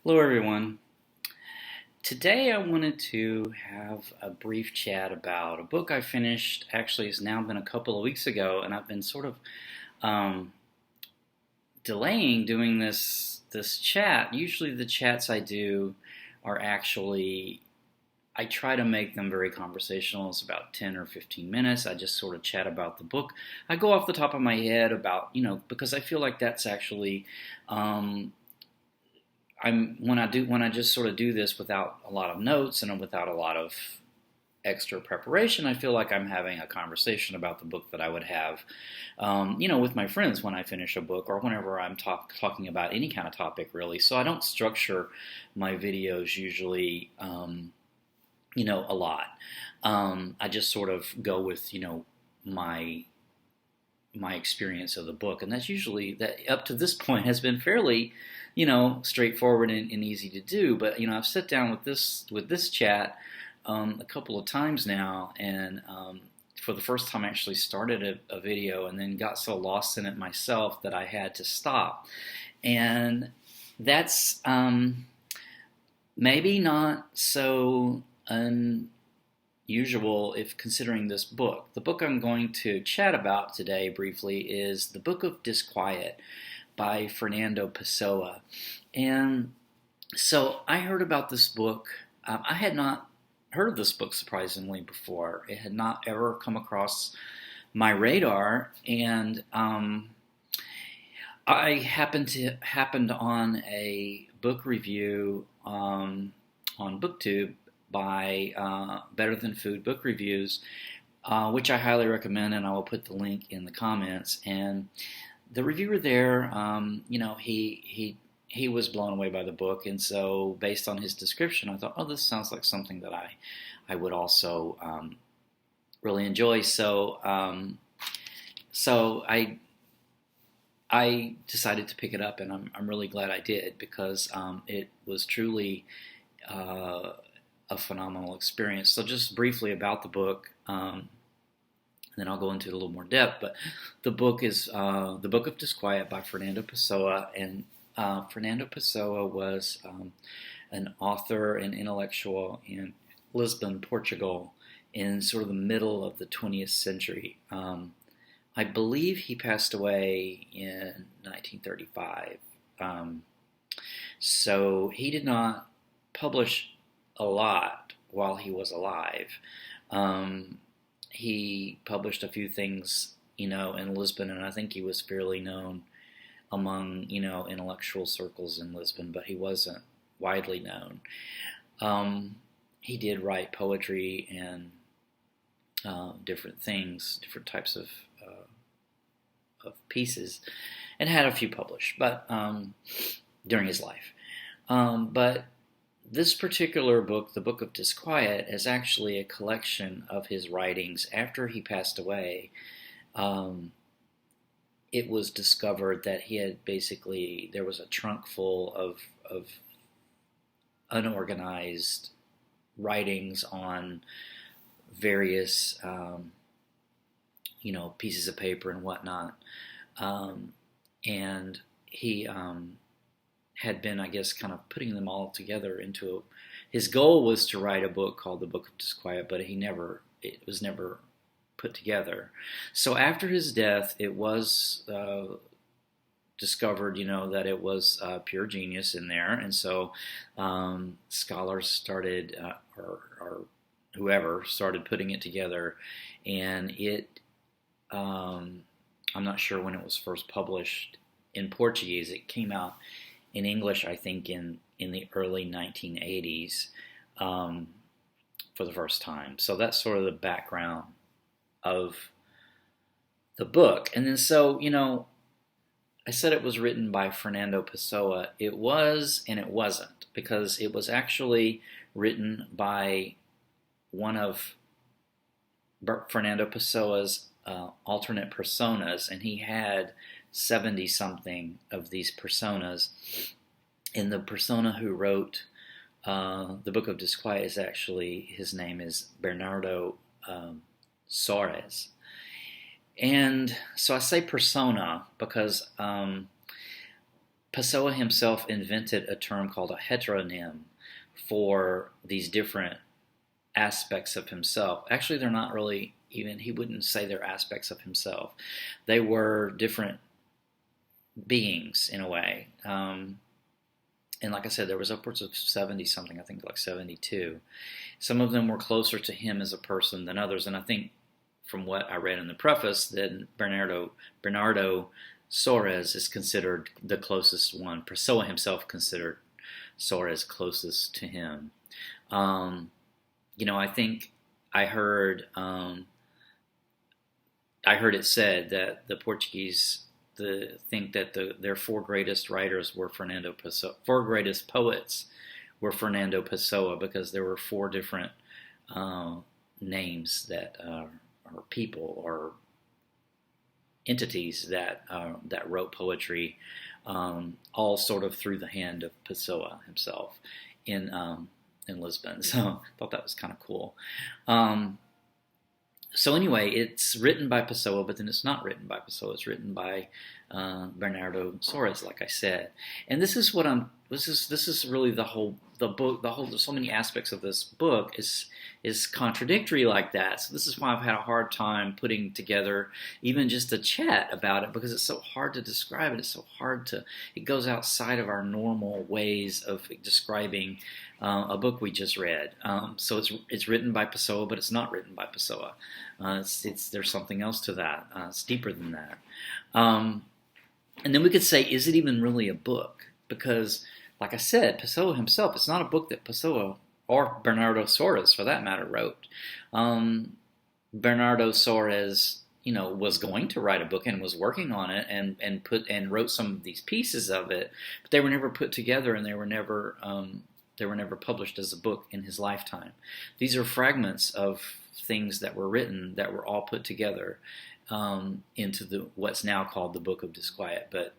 Hello, everyone. Today I wanted to have a brief chat about a book I finished. Actually, it's now been a couple of weeks ago, and I've been sort of um, delaying doing this chat. Usually, the chats I do are actually I try to make them very conversational. It's about 10 or 15 minutes. I just sort of chat about the book. I go off the top of my head about, because I feel like that's actually um, when I just sort of do this without a lot of notes and without a lot of extra preparation, I feel like I'm having a conversation about the book that I would have, with my friends when I finish a book or whenever I'm talking about any kind of topic, really. So I don't structure my videos usually, a lot. I just sort of go with, my my experience of the book, and that's usually that up to this point has been fairly, straightforward and easy to do. But I've sat down with this chat a couple of times now, and for the first time, I actually started a video and then got so lost in it myself that I had to stop. And that's maybe not so unusual if considering this book. The book I'm going to chat about today briefly is The Book of Disquiet by Fernando Pessoa. And so I heard about this book. I had not heard of this book, surprisingly, before. It had not ever come across my radar, and I happened on a book review on BookTube by Better Than Food Book Reviews, which I highly recommend, and I will put the link in the comments. And the reviewer there, he was blown away by the book, and so based on his description, I thought, oh, this sounds like something that I would also really enjoy. So I decided to pick it up, and I'm really glad I did, because it was truly a phenomenal experience. So just briefly about the book, and then I'll go into it a little more depth. But the book is The Book of Disquiet by Fernando Pessoa, and Fernando Pessoa was an author and intellectual in Lisbon, Portugal, in sort of the middle of the 20th century. I believe he passed away in 1935. So he did not publish a lot while he was alive. He published a few things, in Lisbon, and I think he was fairly known among, intellectual circles in Lisbon, but he wasn't widely known. He did write poetry and different things, different types of pieces, and had a few published, but during his life. But this particular book, The Book of Disquiet, is actually a collection of his writings after he passed away. It was discovered that he had there was a trunk full of unorganized writings on various, pieces of paper and whatnot. And he had been, I guess, kind of putting them all together into his goal was to write a book called The Book of Disquiet, but it was never put together. So after his death, it was discovered, that it was pure genius in there, and so scholars started, or whoever started putting it together, and I'm not sure when it was first published in Portuguese. It came out in English, I think, in the early 1980s for the first time. So that's sort of the background of the book. And then so, I said it was written by Fernando Pessoa. It was and it wasn't, because it was actually written by one of Fernando Pessoa's alternate personas, and he had 70-something of these personas. And the persona who wrote The Book of Disquiet is actually, his name is Bernardo Soares. And so I say persona because Pessoa himself invented a term called a heteronym for these different aspects of himself. Actually, they're not really even, he wouldn't say they're aspects of himself. They were different beings in a way. And like I said, there was upwards of 70 something, I think like 72. Some of them were closer to him as a person than others. And I think from what I read in the preface, that Bernardo Soares is considered the closest one. Pessoa himself considered Soares closest to him. I think I heard it said that the Portuguese think that their four greatest writers were Fernando Pessoa, four greatest poets were Fernando Pessoa, because there were four different names that are people or entities that wrote poetry, all sort of through the hand of Pessoa himself in Lisbon. So I thought that was kind of cool. So anyway, it's written by Pessoa, but then it's not written by Pessoa. It's written by Bernardo Soares, like I said. And this is what this is really the book. There's so many aspects of this book is contradictory like that. So this is why I've had a hard time putting together even just a chat about it, because it's so hard to describe it. It's so hard it goes outside of our normal ways of describing a book we just read. So it's written by Pessoa, but it's not written by Pessoa. There's something else to that. It's deeper than that. And then we could say, is it even really a book? Because, like I said, Pessoa himself, it's not a book that Pessoa or Bernardo Soares, for that matter, wrote. Bernardo Soares, was going to write a book and was working on it and wrote some of these pieces of it, but they were never put together, and they were never published as a book in his lifetime. These are fragments of things that were written that were all put together into what's now called the Book of Disquiet, but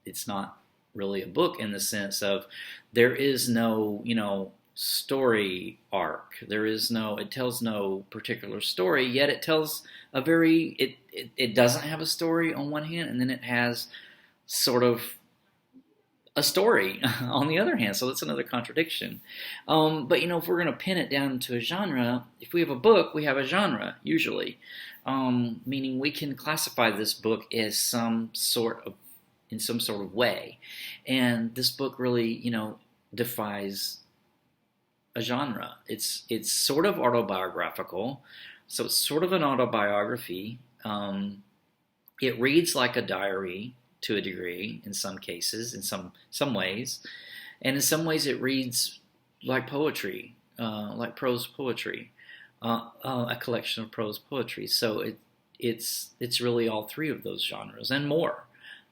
it's not really a book in the sense of there is no, story arc. It tells no particular story, yet it tells it doesn't have a story on one hand, and then it has sort of a story on the other hand, so that's another contradiction. But if we're going to pin it down to a genre, if we have a book, we have a genre, usually. Meaning we can classify this book as in some sort of way. And this book really, defies a genre. It's sort of autobiographical, so it's sort of an autobiography. It reads like a diary to a degree in some cases, in some ways. And in some ways it reads like poetry, like prose poetry, a collection of prose poetry. So it's really all three of those genres and more,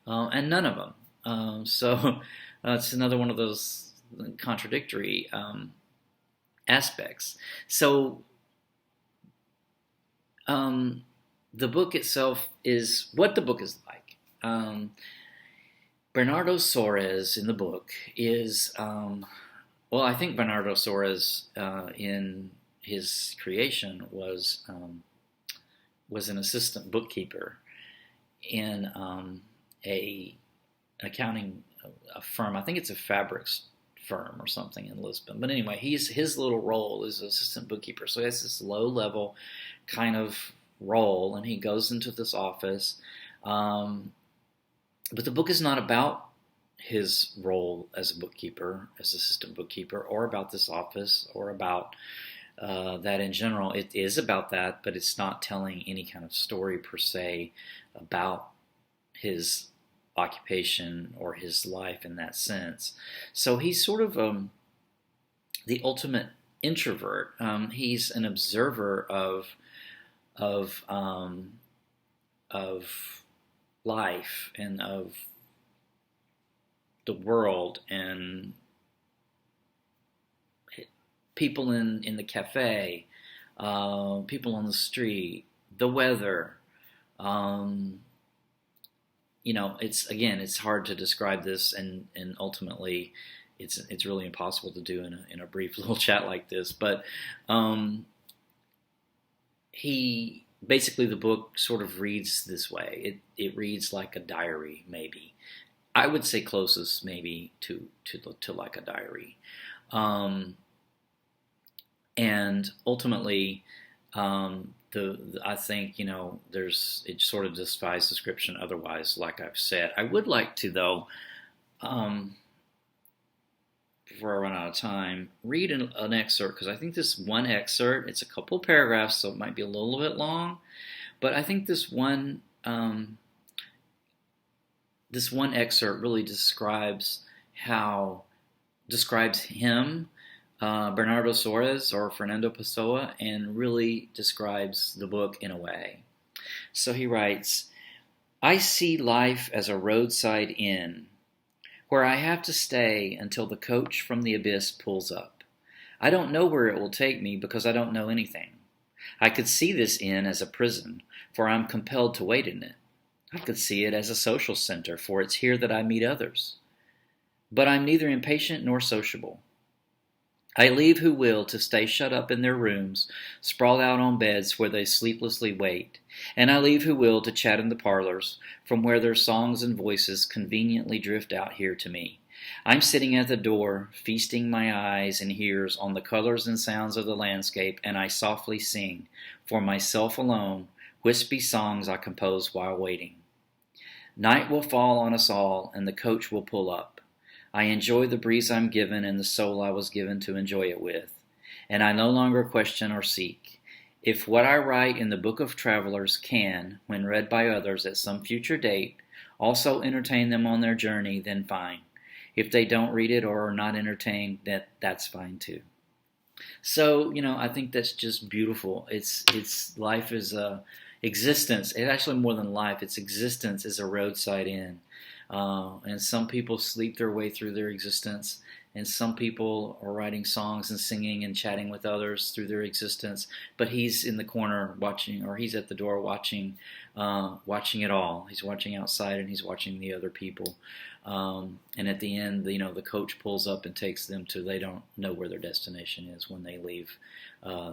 and none of them. So it's another one of those contradictory aspects. So the book itself is what the book is like. Bernardo Soares in the book is, I think Bernardo Soares in his creation was an assistant bookkeeper in a firm. I think it's a fabrics firm or something in Lisbon. But anyway, his little role is assistant bookkeeper. So he has this low level kind of role, and he goes into this office. But the book is not about his role as a bookkeeper, as assistant bookkeeper, or about this office, or about that in general. It is about that, but it's not telling any kind of story per se about his occupation or his life in that sense. So he's sort of the ultimate introvert. He's an observer of life and of the world and people in the cafe, people on the street, the weather. It's hard to describe this, and ultimately it's really impossible to do in a brief little chat like this. But basically the book sort of reads this way. It reads like a diary, maybe. I would say closest maybe to like a diary. Um, and ultimately, I think there's it sort of defies description. Otherwise, like I've said, I would like to though, um, before I run out of time, read an excerpt because I think this one excerpt, it's a couple of paragraphs, so it might be a little bit long, but I think this one excerpt really how describes him, Bernardo Soares or Fernando Pessoa, and really describes the book in a way. So he writes, I see life as a roadside inn, where I have to stay until the coach from the abyss pulls up. I don't know where it will take me because I don't know anything. I could see this inn as a prison, for I'm compelled to wait in it. I could see it as a social center, for it's here that I meet others. But I'm neither impatient nor sociable. I leave who will to stay shut up in their rooms, sprawled out on beds where they sleeplessly wait, and I leave who will to chat in the parlors, from where their songs and voices conveniently drift out here to me. I'm sitting at the door, feasting my eyes and ears on the colors and sounds of the landscape, and I softly sing, for myself alone, wispy songs I compose while waiting. Night will fall on us all, and the coach will pull up. I enjoy the breeze I'm given and the soul I was given to enjoy it with, and I no longer question or seek. If what I write in the Book of Travelers can, when read by others at some future date, also entertain them on their journey, then fine. If they don't read it or are not entertained, that's fine too. So, I think that's just beautiful. It's life is a existence. It's actually more than life. Its existence is a roadside inn. And some people sleep their way through their existence, and some people are writing songs and singing and chatting with others through their existence. But he's in the corner watching, or he's at the door watching it all. He's watching outside, and he's watching the other people. And at the end, the coach pulls up and takes them to, they don't know where their destination is when they leave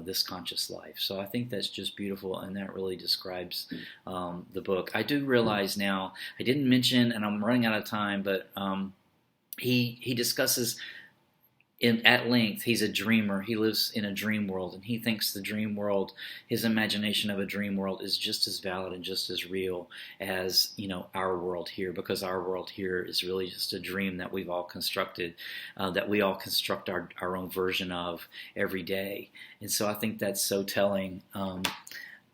this conscious life. So I think that's just beautiful, and that really describes the book. I do realize now, I didn't mention, and I'm running out of time, but he discusses at length, he's a dreamer. He lives in a dream world, and he thinks the dream world, his imagination of a dream world, is just as valid and just as real as our world here, because our world here is really just a dream that we've all constructed, that we all construct our own version of every day. And so I think that's so telling.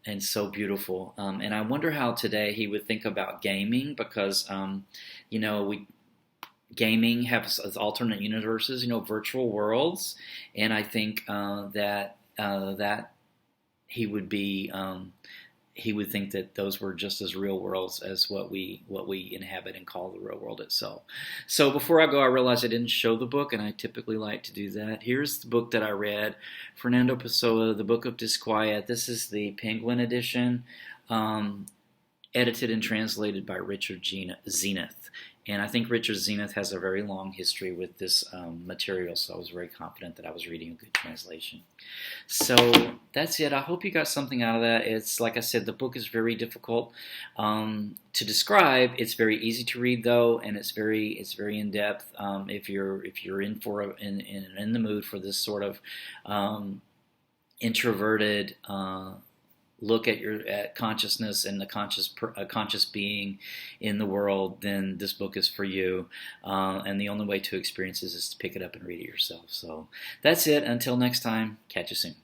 And so beautiful. And I wonder how today he would think about gaming, because gaming has alternate universes, virtual worlds, and I think that he would think that those were just as real worlds as what we inhabit and call the real world itself. So before I go, I realized I didn't show the book, and I typically like to do that. Here's the book that I read, Fernando Pessoa, The Book of Disquiet. This is the Penguin edition, edited and translated by Richard Zenith. And I think Richard Zenith has a very long history with this material, so I was very confident that I was reading a good translation. So that's it. I hope you got something out of that. It's like I said, the book is very difficult to describe. It's very easy to read though, and it's very in depth. If you're in the mood for this sort of introverted look at consciousness and the conscious being in the world, then this book is for you. And the only way to experience this is to pick it up and read it yourself. So that's it. Until next time, catch you soon.